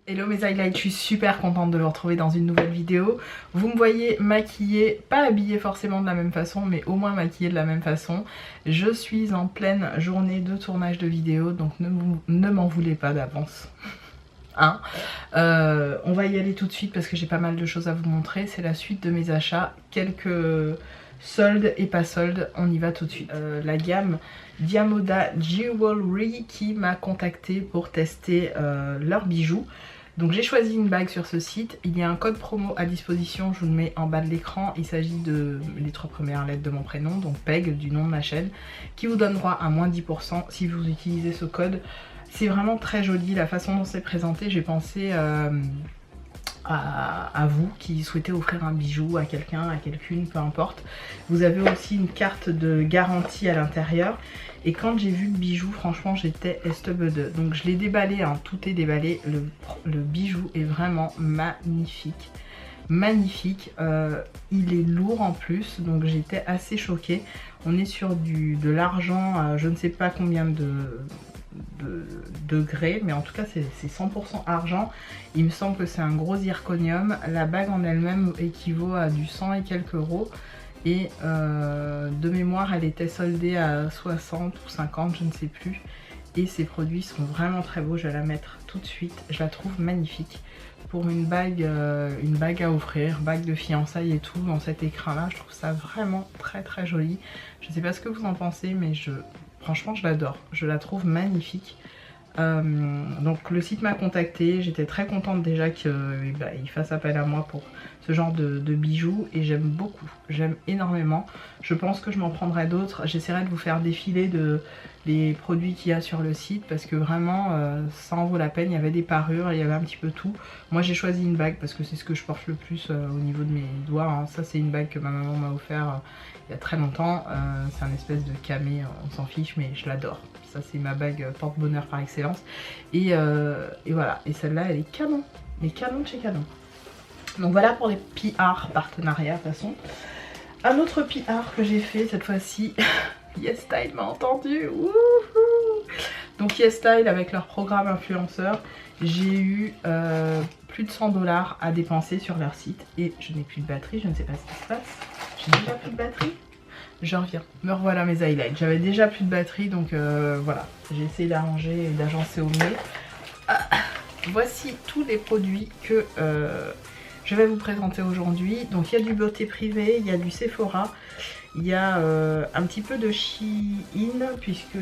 Hello mes highlights, je suis super contente de vous retrouver dans une nouvelle vidéo. Vous me voyez maquillée, pas habillée forcément de la même façon, mais au moins maquillée de la même façon. Je suis en pleine journée de tournage de vidéo, donc ne m'en voulez pas d'avance. Hein, on va y aller tout de suite parce que j'ai pas mal de choses à vous montrer. C'est la suite de mes achats, quelques soldes et pas soldes, on y va tout de suite. La gamme Diamoda Jewelry qui m'a contacté pour tester leurs bijoux. Donc j'ai choisi une bague sur ce site, il y a un code promo à disposition, je vous le mets en bas de l'écran, il s'agit de les 3 premières lettres de mon prénom, donc PEG du nom de ma chaîne, qui vous donne droit à moins 10% si vous utilisez ce code. C'est vraiment très joli, la façon dont c'est présenté, j'ai pensé à vous qui souhaitez offrir un bijou à quelqu'un, à quelqu'une, peu importe. Vous avez aussi une carte de garantie à l'intérieur. Et quand j'ai vu le bijou, franchement, j'étais estubede. Donc je l'ai déballé, hein, tout est déballé. Le bijou est vraiment magnifique. Magnifique. Il est lourd en plus, donc j'étais assez choquée. On est sur de l'argent, je ne sais pas combien de degrés, mais en tout cas c'est 100% argent. Il me semble que c'est un gros zirconium. La bague en elle-même équivaut à du 100 et quelques euros. Et de mémoire elle était soldée à 60 ou 50, je ne sais plus. Et ces produits sont vraiment très beaux, je vais la mettre tout de suite. Je la trouve magnifique pour une bague à offrir, bague de fiançailles et tout dans cet écrin là. Je trouve ça vraiment très très joli. Je ne sais pas ce que vous en pensez, mais franchement je l'adore, je la trouve magnifique. Donc le site m'a contacté, j'étais très contente déjà qu'il fasse appel à moi pour ce genre de bijoux et j'aime beaucoup, j'aime énormément. Je pense que je m'en prendrai d'autres, j'essaierai de vous faire défiler les produits qu'il y a sur le site parce que vraiment ça en vaut la peine. Il y avait des parures, il y avait un petit peu tout. Moi j'ai choisi une bague parce que c'est ce que je porte le plus au niveau de mes doigts, hein. Ça c'est une bague que ma maman m'a offert il y a très longtemps, c'est un espèce de camé, on s'en fiche mais je l'adore. Ça c'est ma bague porte-bonheur par excellence. Et voilà, et celle-là elle est canon, elle est canon de chez Canon. Donc voilà pour les PR partenariats de toute façon. Un autre PR que j'ai fait cette fois-ci, YesStyle m'a entendu. Wouhou. Donc YesStyle avec leur programme influenceur, j'ai eu plus de 100 $ à dépenser sur leur site et je n'ai plus de batterie, je ne sais pas ce qui se passe. J'ai déjà plus de batterie. Je reviens, me revoilà mes highlights. J'avais déjà plus de batterie donc voilà, j'ai essayé d'arranger et d'agencer au mieux. Voici tous les produits que je vais vous présenter aujourd'hui. Donc il y a du beauté privée, il y a du Sephora, il y a un petit peu de Shein puisque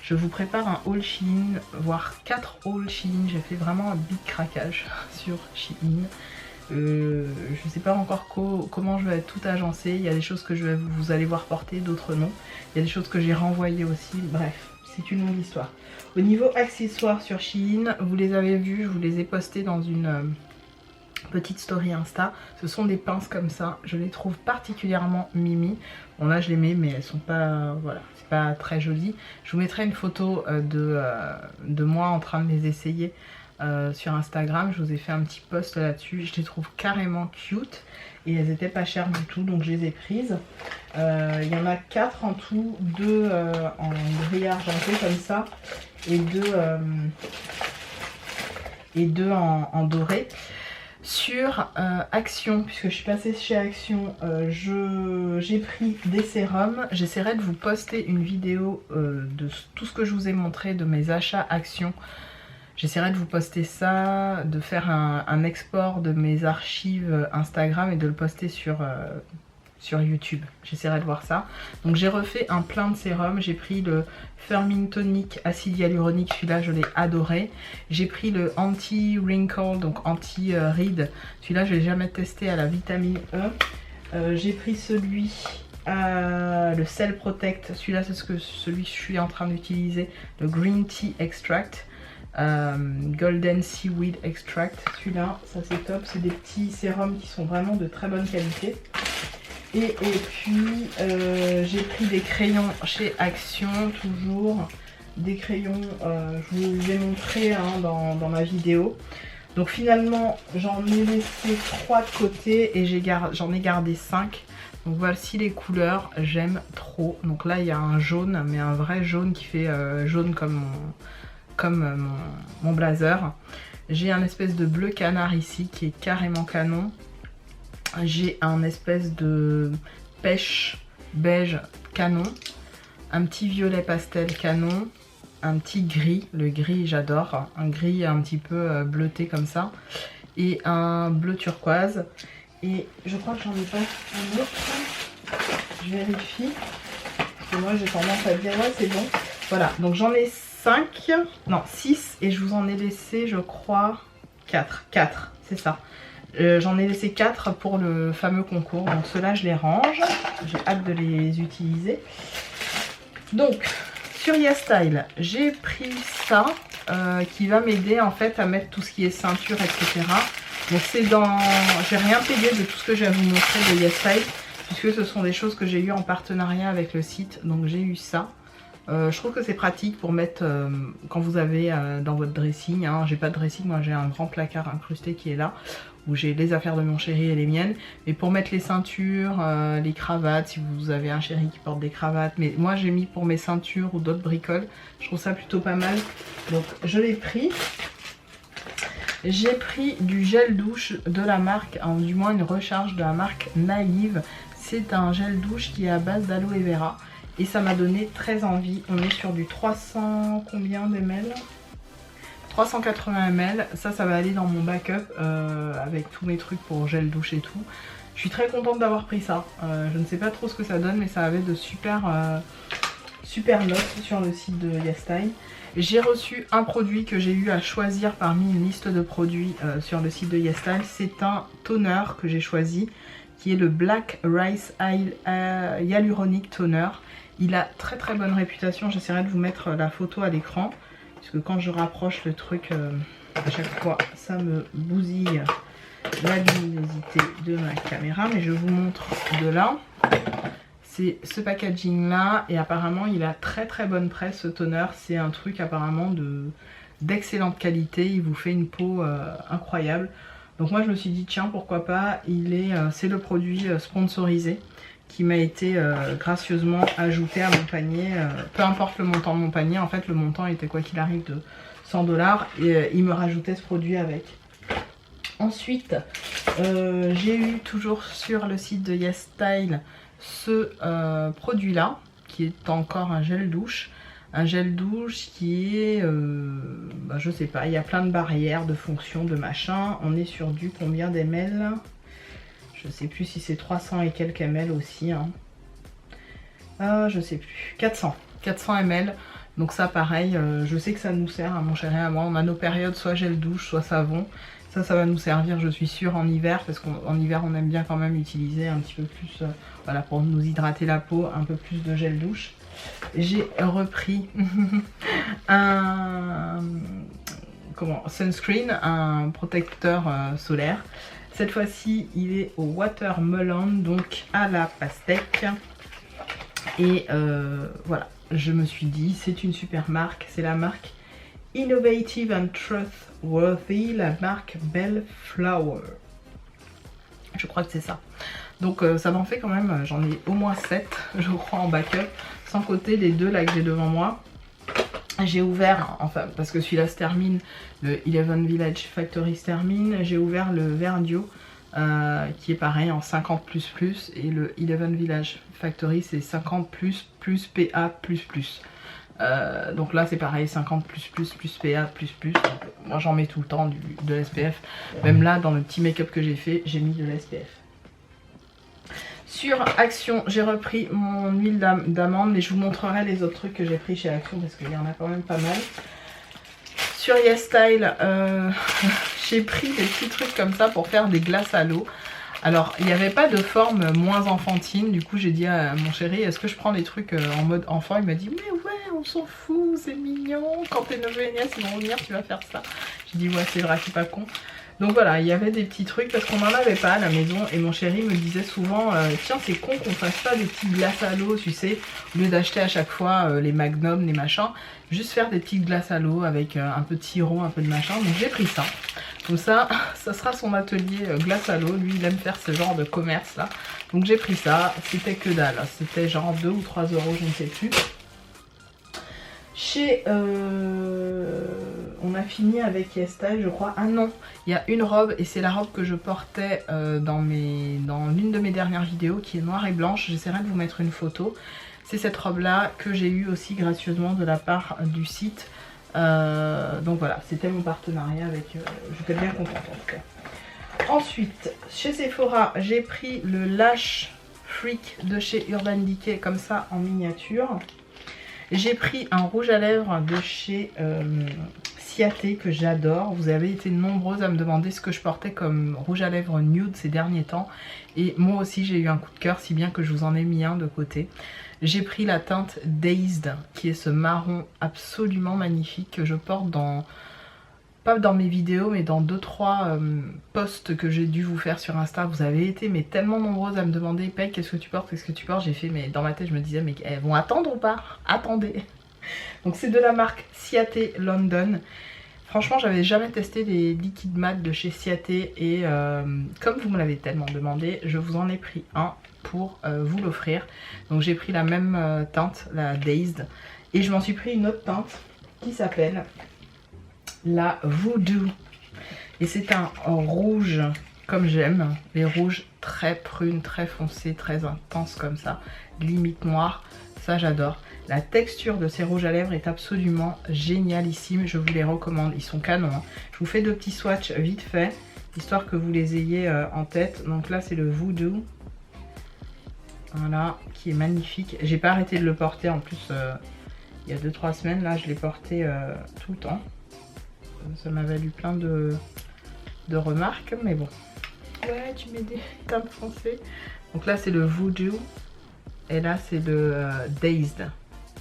je vous prépare un haul Shein, voire 4 hauls Shein. J'ai fait vraiment un big craquage sur Shein. Je ne sais pas encore comment je vais tout agencer. Il y a des choses que vous allez voir porter, d'autres non. Il y a des choses que j'ai renvoyées aussi. Bref, c'est une longue histoire. Au niveau accessoires sur Shein, vous les avez vus, je vous les ai postés dans une petite story Insta. Ce sont des pinces comme ça. Je les trouve particulièrement mimi. Bon là je les mets mais elles sont pas, voilà, c'est pas très joli. Je vous mettrai une photo de moi en train de les essayer sur Instagram. Je vous ai fait un petit post là-dessus. Je les trouve carrément cute et elles étaient pas chères du tout donc je les ai prises. Il y en a 4 en tout, 2 en gris argenté comme ça et 2 en doré. Sur Action, puisque je suis passée chez Action, j'ai pris des sérums. J'essaierai de vous poster une vidéo de tout ce que je vous ai montré de mes achats Action. J'essaierai de vous poster ça, de faire un export de mes archives Instagram et de le poster sur YouTube. J'essaierai de voir ça. Donc j'ai refait un plein de sérums. J'ai pris le Firming Tonic acide hyaluronique, celui-là je l'ai adoré. J'ai pris le anti-wrinkle, donc anti-ride. Celui-là je l'ai jamais testé, à la vitamine E. J'ai pris celui le Cell Protect. Celui-là c'est celui que je suis en train d'utiliser. Le Green Tea Extract. Golden Seaweed Extract. Celui-là, ça c'est top. C'est des petits sérums qui sont vraiment de très bonne qualité. Et puis j'ai pris des crayons chez Action, toujours des crayons, je vous ai montré hein, dans ma vidéo. Donc finalement j'en ai laissé 3 de côté et j'en ai gardé 5. Donc voici les couleurs, j'aime trop. Donc là il y a un jaune, mais un vrai jaune qui fait jaune comme comme mon blazer. J'ai un espèce de bleu canard ici qui est carrément canon. J'ai un espèce de pêche beige canon. Un petit violet pastel canon. Un petit gris, le gris j'adore. Un gris un petit peu bleuté comme ça. Et un bleu turquoise. Et je crois que j'en ai pas un autre. Je vérifie. Parce que moi j'ai tendance à dire ouais c'est bon. Voilà, donc j'en ai 5, non 6 et je vous en ai laissé je crois 4, c'est ça. J'en ai laissé 4 pour le fameux concours, donc ceux-là je les range, j'ai hâte de les utiliser. Donc sur YesStyle, j'ai pris ça qui va m'aider en fait à mettre tout ce qui est ceinture etc. Donc c'est dans, j'ai rien payé de tout ce que j'ai à vous montrer de YesStyle puisque ce sont des choses que j'ai eues en partenariat avec le site, donc j'ai eu ça. Je trouve que c'est pratique pour mettre quand vous avez dans votre dressing, hein. J'ai pas de dressing, moi j'ai un grand placard incrusté qui est là où j'ai les affaires de mon chéri et les miennes, mais pour mettre les ceintures, les cravates si vous avez un chéri qui porte des cravates, mais moi j'ai mis pour mes ceintures ou d'autres bricoles, je trouve ça plutôt pas mal, donc je l'ai pris. J'ai pris du gel douche de la marque, du moins une recharge de la marque Naïve. C'est un gel douche qui est à base d'aloe vera. Et ça m'a donné très envie. On est sur du 300 combien ml 380 ml. Ça va aller dans mon backup avec tous mes trucs pour gel douche et tout. Je suis très contente d'avoir pris ça. Je ne sais pas trop ce que ça donne, mais ça avait de super notes sur le site de YesStyle. J'ai reçu un produit que j'ai eu à choisir parmi une liste de produits sur le site de YesStyle. C'est un toner que j'ai choisi qui est le Black Rice Hyaluronic Toner. Il a très bonne réputation, j'essaierai de vous mettre la photo à l'écran, puisque quand je rapproche le truc, à chaque fois, ça me bousille la luminosité de ma caméra, mais je vous montre de là. C'est ce packaging là, et apparemment il a très bonne presse ce toner, c'est un truc apparemment d'excellente qualité, il vous fait une peau incroyable. Donc moi je me suis dit tiens pourquoi pas, c'est le produit sponsorisé qui m'a été gracieusement ajouté à mon panier, peu importe le montant de mon panier, en fait le montant était quoi qu'il arrive de 100 $, et il me rajoutait ce produit avec. Ensuite j'ai eu toujours sur le site de YesStyle ce produit là qui est encore un gel douche. Un gel douche qui est, je sais pas, il y a plein de barrières, de fonctions, de machin. On est sur du combien d'ml? Je sais plus si c'est 300 et quelques ml aussi. Hein. Je sais plus. 400 ml. Donc ça pareil, je sais que ça nous sert à mon chéri et à moi. On a nos périodes soit gel douche, soit savon. Ça va nous servir, je suis sûre, en hiver, parce qu'en hiver on aime bien quand même utiliser un petit peu plus, voilà, pour nous hydrater la peau, un peu plus de gel douche. J'ai repris un sunscreen, un protecteur solaire. Cette fois-ci, il est au watermelon, donc à la pastèque. Et voilà, je me suis dit, c'est une super marque, c'est la marque Innovative and Trustworthy, la marque Bellflower. Je crois que c'est ça. Donc ça m'en fait quand même, j'en ai au moins 7, je crois, en backup, sans compter les deux là que j'ai devant moi. J'ai ouvert, enfin parce que celui-là se termine, le Eleven Village Factory se termine, j'ai ouvert le Verdio qui est pareil en 50++, et le Eleven Village Factory c'est 50++, PA++. Donc là c'est pareil, 50++, PA++. Moi j'en mets tout le temps de l'SPF. Même là dans le petit make-up que j'ai fait, j'ai mis de l'SPF. Sur Action, j'ai repris mon huile d'amande, mais je vous montrerai les autres trucs que j'ai pris chez Action parce qu'il y en a quand même pas mal. Sur YesStyle, j'ai pris des petits trucs comme ça pour faire des glaces à l'eau. Alors, il n'y avait pas de forme moins enfantine, du coup j'ai dit à mon chéri, est-ce que je prends des trucs en mode enfant? Il m'a dit, mais ouais, on s'en fout, c'est mignon, quand tes neveux et nièces ils vont venir, tu vas faire ça. J'ai dit, ouais, c'est vrai, c'est pas con. Donc voilà, il y avait des petits trucs parce qu'on n'en avait pas à la maison, et mon chéri me disait souvent, tiens, c'est con qu'on fasse pas des petites glaces à l'eau, tu sais, au lieu d'acheter à chaque fois les magnums, les machins, juste faire des petites glaces à l'eau avec un peu de sirop, un peu de machin. Donc j'ai pris ça. Comme ça sera son atelier glace à l'eau. Lui, il aime faire ce genre de commerce là. Donc j'ai pris ça. C'était que dalle. C'était genre 2 ou 3 euros, je ne sais plus. Chez... on a fini avec YesStyle je crois. Ah non, il y a une robe et c'est la robe que je portais dans l'une de mes dernières vidéos qui est noire et blanche. J'essaierai de vous mettre une photo. C'est cette robe là que j'ai eue aussi gracieusement de la part du site. Donc voilà, c'était mon partenariat avec... j'étais bien contente en tout cas. Ensuite, chez Sephora, j'ai pris le Lash Freak de chez Urban Decay comme ça en miniature. J'ai pris un rouge à lèvres de chez Ciaté que j'adore. Vous avez été nombreuses à me demander ce que je portais comme rouge à lèvres nude ces derniers temps. Et moi aussi j'ai eu un coup de cœur, si bien que je vous en ai mis un de côté. J'ai pris la teinte Dazed, qui est ce marron absolument magnifique que je porte dans... pas dans mes vidéos, mais dans 2-3 posts que j'ai dû vous faire sur Insta. Vous avez été mais tellement nombreuses à me demander « Peg, qu'est-ce que tu portes, qu'est-ce que tu portes ?» J'ai fait, mais dans ma tête je me disais « Mais elles vont attendre ou pas? Attendez !» Donc c'est de la marque Ciaté London. Franchement, j'avais jamais testé les liquides mat de chez Ciaté et comme vous me l'avez tellement demandé, je vous en ai pris un pour vous l'offrir. Donc j'ai pris la même teinte, la Dazed, et je m'en suis pris une autre teinte qui s'appelle la Voodoo. Et c'est un rouge comme j'aime, les rouges très prunes, très foncés, très intenses comme ça, limite noir, ça j'adore. La texture de ces rouges à lèvres est absolument génialissime, je vous les recommande, ils sont canons. Hein. Je vous fais deux petits swatchs vite fait, histoire que vous les ayez en tête. Donc là c'est le Voodoo, voilà, qui est magnifique. J'ai pas arrêté de le porter en plus il y a 2-3 semaines, là je l'ai porté tout le temps. Ça m'a valu plein de remarques, mais bon. Ouais, tu mets des teintes foncées. Donc là c'est le Voodoo, et là c'est le Dazed,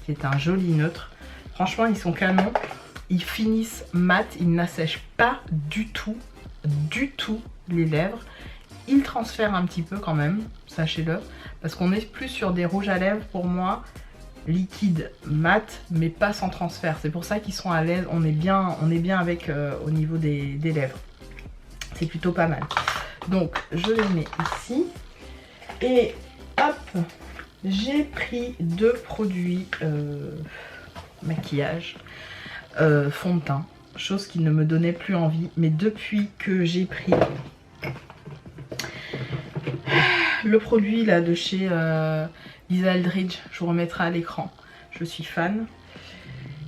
qui est un joli neutre. Franchement ils sont canons, ils finissent mat, ils n'assèchent pas du tout les lèvres. Ils transfèrent un petit peu quand même, sachez-le, parce qu'on est plus sur des rouges à lèvres pour moi liquide mat, mais pas sans transfert. C'est pour ça qu'ils sont à l'aise, on est bien avec au niveau des lèvres. C'est plutôt pas mal. Donc je les mets ici et hop, j'ai pris deux produits maquillage, fond de teint, chose qui ne me donnait plus envie, mais depuis que j'ai pris le produit là de chez Lisa Eldridge, je vous remettrai à l'écran, je suis fan.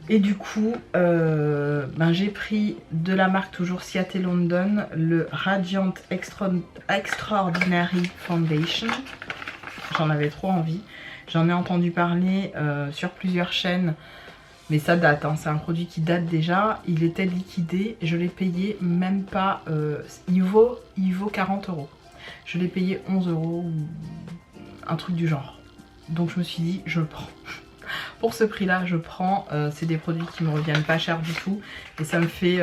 Et du coup j'ai pris de la marque toujours Ciaté London le Radiant Extraordinary Foundation. J'en avais trop envie, j'en ai entendu parler sur plusieurs chaînes, mais ça date, hein. C'est un produit qui date déjà. Il était liquidé, je l'ai payé même pas, il vaut 40 €. Je l'ai payé 11 €, ou un truc du genre. Donc je me suis dit, je le prends. Pour ce prix là je prends, c'est des produits qui me reviennent pas cher du tout. Et ça me fait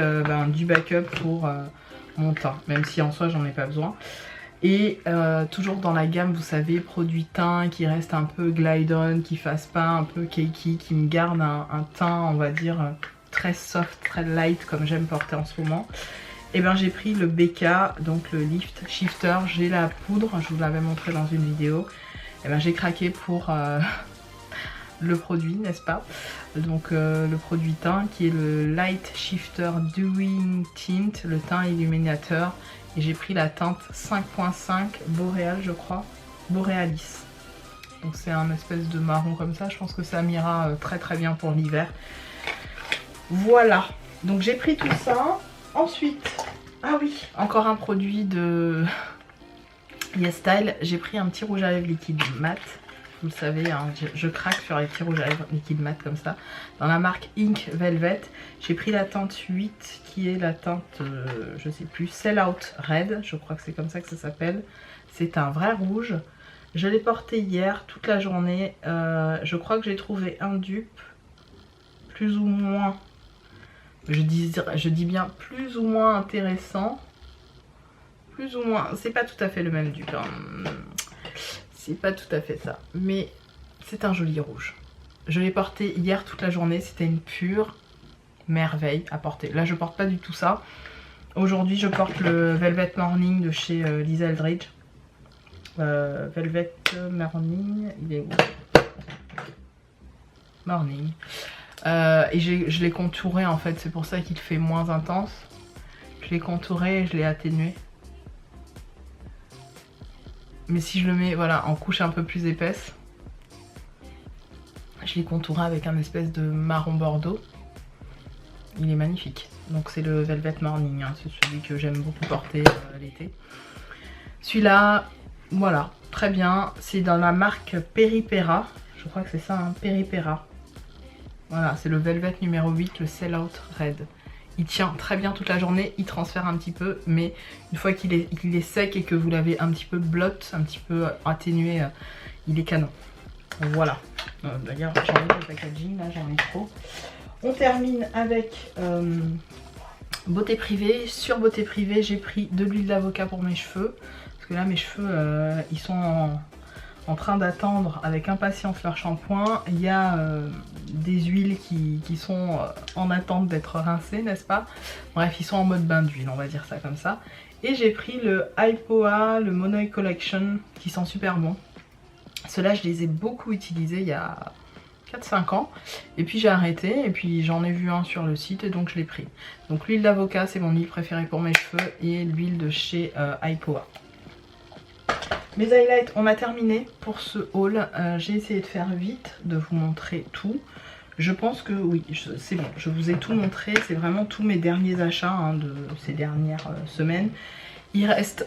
du backup pour mon teint, même si en soi j'en ai pas besoin. Et toujours dans la gamme, vous savez, produits teint qui reste un peu glide on, qui fasse pas un peu cakey, qui me garde un teint on va dire très soft, très light comme j'aime porter en ce moment. Et bien j'ai pris le BK, donc le Lift Shifter, j'ai la poudre, je vous l'avais montré dans une vidéo. Et bien j'ai craqué pour le produit, n'est-ce pas? Donc le produit teint qui est le Light Shifter Dewing Tint, le teint illuminateur. Et j'ai pris la teinte 5.5 Boréal, je crois, Borealis. Donc c'est un espèce de marron comme ça, je pense que ça m'ira très très bien pour l'hiver. Voilà, donc j'ai pris tout ça. Ensuite, ah oui, encore un produit de YesStyle, j'ai pris un petit rouge à lèvres liquide mat. Vous le savez, hein, je craque sur les petits rouges à lèvres liquide mat comme ça. Dans la marque Ink Velvet, j'ai pris la teinte 8 qui est la teinte, je sais plus, Sell Out Red, je crois que c'est comme ça que ça s'appelle. C'est un vrai rouge. Je l'ai porté hier toute la journée. Je crois que j'ai trouvé un dupe plus ou moins, je dis bien plus ou moins intéressant. Plus ou moins, c'est pas tout à fait le même dupe, hein. C'est pas tout à fait ça, mais c'est un joli rouge. Je l'ai porté hier toute la journée, c'était une pure merveille à porter. Là je porte pas du tout ça. Aujourd'hui je porte le Velvet Morning de chez Lisa Eldridge. Velvet Morning, il est où? Morning. Et je l'ai contouré en fait, c'est pour ça qu'il fait moins intense. Je l'ai contouré et je l'ai atténué. Mais si je le mets voilà, en couche un peu plus épaisse, je l'ai contouré avec un espèce de marron bordeaux. Il est magnifique. Donc c'est le Velvet Morning, hein. C'est celui que j'aime beaucoup porter l'été. Celui-là, voilà, très bien. C'est dans la marque Peripera. Je crois que c'est ça, hein, Peripera. Voilà, c'est le Velvet numéro 8, le Sell Out Red. Il tient très bien toute la journée, il transfère un petit peu, mais une fois qu'il est sec et que vous l'avez un petit peu blotte, un petit peu atténué, il est canon. Voilà. D'ailleurs, j'ai envie de packaging, là j'en ai trop. On termine avec beauté privée. Sur beauté privée, j'ai pris de l'huile d'avocat pour mes cheveux. Parce que là, mes cheveux, ils sont en train d'attendre avec impatience leur shampoing. Il y a des huiles qui sont en attente d'être rincées, n'est-ce pas? Bref, ils sont en mode bain d'huile, on va dire ça comme ça. Et j'ai pris le IPOA, le Monoi Collection, qui sent super bon. Ceux-là, je les ai beaucoup utilisés il y a 4-5 ans. Et puis j'ai arrêté, et puis j'en ai vu un sur le site, et donc je l'ai pris. Donc l'huile d'avocat, c'est mon huile préférée pour mes cheveux, et l'huile de chez IPOA. Mes highlights, on a terminé pour ce haul. J'ai essayé de faire vite, de vous montrer tout. Je pense que oui, c'est bon, je vous ai tout montré. C'est vraiment tous mes derniers achats hein, de ces dernières semaines. Il reste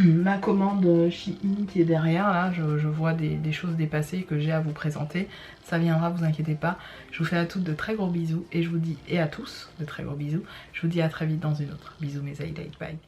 ma commande Shein qui est derrière, là, je vois des choses dépassées que j'ai à vous présenter. Ça viendra, vous inquiétez pas. Je vous fais à toutes de très gros bisous et je vous dis, et à tous, de très gros bisous. Je vous dis à très vite dans une autre. Bisous mes highlights, bye.